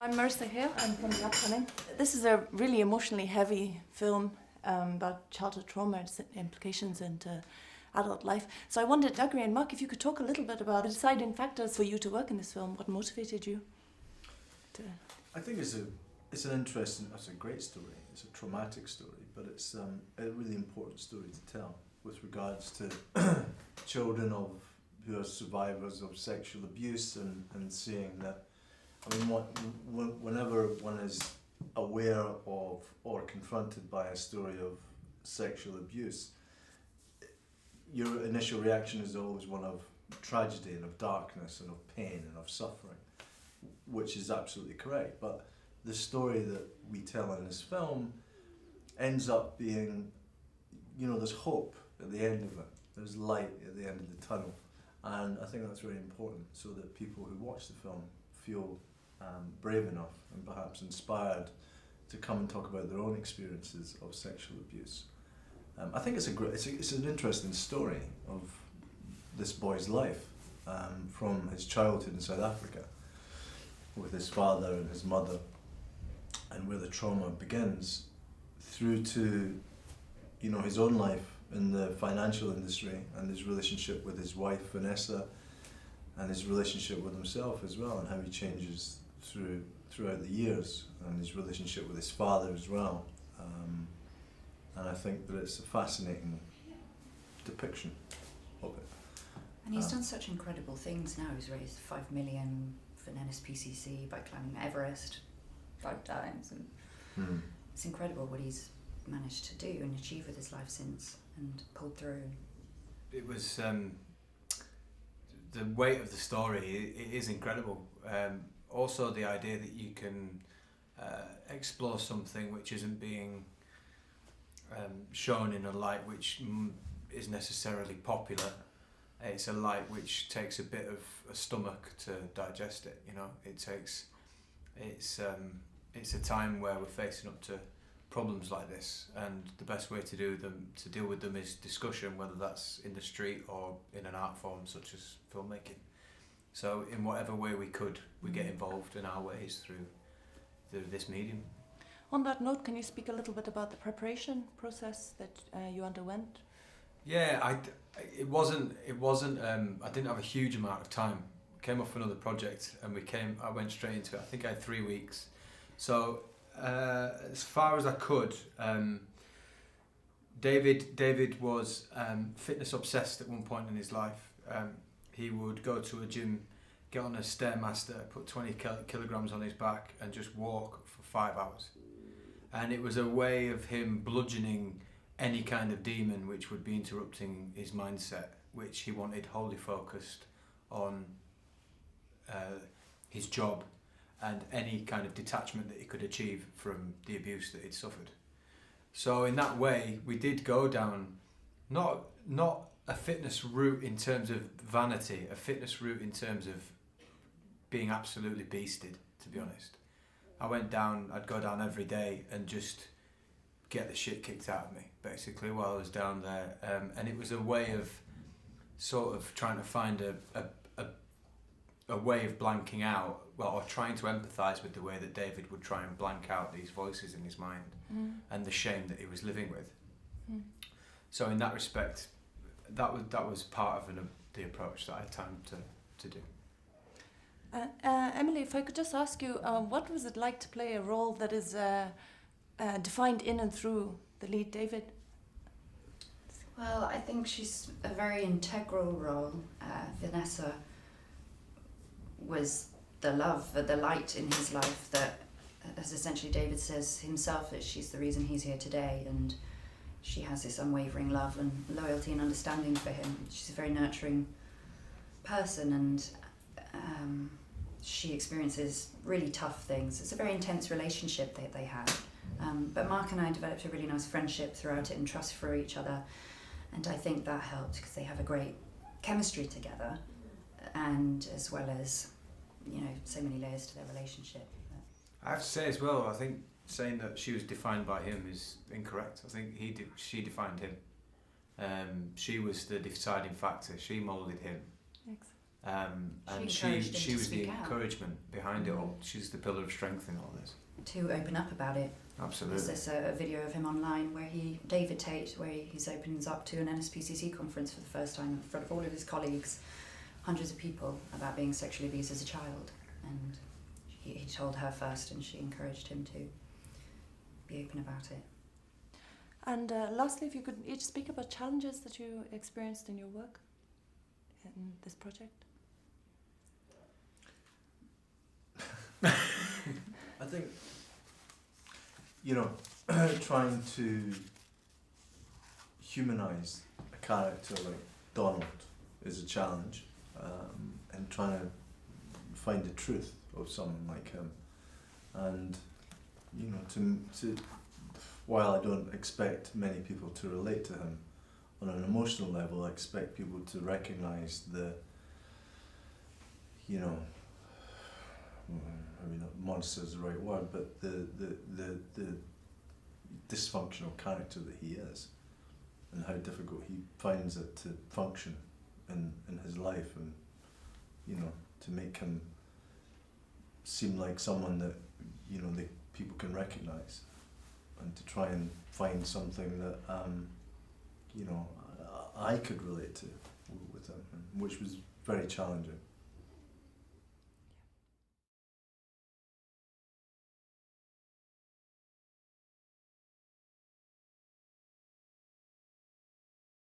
I'm Marissa here. I'm from the upcoming. This is a really emotionally heavy film about childhood trauma, its implications into adult life. So I wondered, Dougray and Mark, if you could talk a little bit about the deciding factors for you to work in this film. What motivated you? I think it's a great story. It's a traumatic story, but it's a really important story to tell with regards to children who are survivors of sexual abuse and seeing that. I mean, whenever one is aware of or confronted by a story of sexual abuse, your initial reaction is always one of tragedy and of darkness and of pain and of suffering, which is absolutely correct. But the story that we tell in this film ends up being, there's hope at the end of it. There's light at the end of the tunnel. And I think that's very important so that people who watch the film feel brave enough and perhaps inspired to come and talk about their own experiences of sexual abuse. I think it's an interesting story of this boy's life from his childhood in South Africa with his father and his mother, and where the trauma begins through to his own life in the financial industry and his relationship with his wife Vanessa and his relationship with himself as well, and how he changes throughout the years, and his relationship with his father as well. And I think that it's a fascinating depiction of it. And he's done such incredible things now. He's raised 5 million for NSPCC by climbing Everest 5 times, and it's incredible what he's managed to do and achieve with his life since, and pulled through. It was the weight of the story. It is incredible. Also, the idea that you can explore something which isn't being shown in a light which is necessarily popular. It's a light which takes a bit of a stomach to digest it. It's a time where we're facing up to problems like this, and the best way to deal with them is discussion, whether that's in the street or in an art form such as filmmaking. So in whatever way we get involved in our ways through this medium. On that note, can you speak a little bit about the preparation process that you underwent? Yeah, it wasn't. I didn't have a huge amount of time. Came off another project, and I went straight into it. I think I had 3 weeks. So as far as I could, David was fitness obsessed at one point in his life. He would go to a gym, get on a Stairmaster, put 20 kilograms on his back, and just walk for 5 hours. And it was a way of him bludgeoning any kind of demon which would be interrupting his mindset, which he wanted wholly focused on his job and any kind of detachment that he could achieve from the abuse that he'd suffered. So in that way, we did go down not a fitness route in terms of vanity, a fitness route in terms of being absolutely beasted, to be honest. I'd go down every day and just get the shit kicked out of me, basically, while I was down there. And it was a way of sort of trying to find a way of blanking out, or trying to empathise with the way that David would try and blank out these voices in his mind and the shame that he was living with. So in that respect, that was part of the approach that I had time to do. Emily, if I could just ask you, what was it like to play a role that is defined in and through the lead, David? Well, I think she's a very integral role. Vanessa was the love, the light in his life that, as essentially David says himself, that she's the reason he's here today, and she has this unwavering love and loyalty and understanding for him. She's a very nurturing person, and she experiences really tough things. It's a very intense relationship that they have. But Mark and I developed a really nice friendship throughout it and trust for each other. And I think that helped because they have a great chemistry together, and as well as, so many layers to their relationship. I have to say as well, I think saying that she was defined by him is incorrect. I think she defined him. She was the deciding factor. She moulded him. And encouraged him she to was the speak out. encouragement behind it all. She's the pillar of strength in all this. To open up about it. Absolutely. There's a video of him online where David Tate, where he opens up to an NSPCC conference for the first time in front of all of his colleagues, hundreds of people, about being sexually abused as a child. And he told her first, and she encouraged him to be open about it. And lastly, if you could each speak about challenges that you experienced in your work in this project. I think, trying to humanise a character like Donald is a challenge, and trying to find the truth of someone like him, and to while I don't expect many people to relate to him on an emotional level, I expect people to recognise the, monster is the right word, but the dysfunctional character that he is, and how difficult he finds it to function in his life, and to make him seem like someone that the people can recognise, and to try and find something that I could relate to with him, which was very challenging.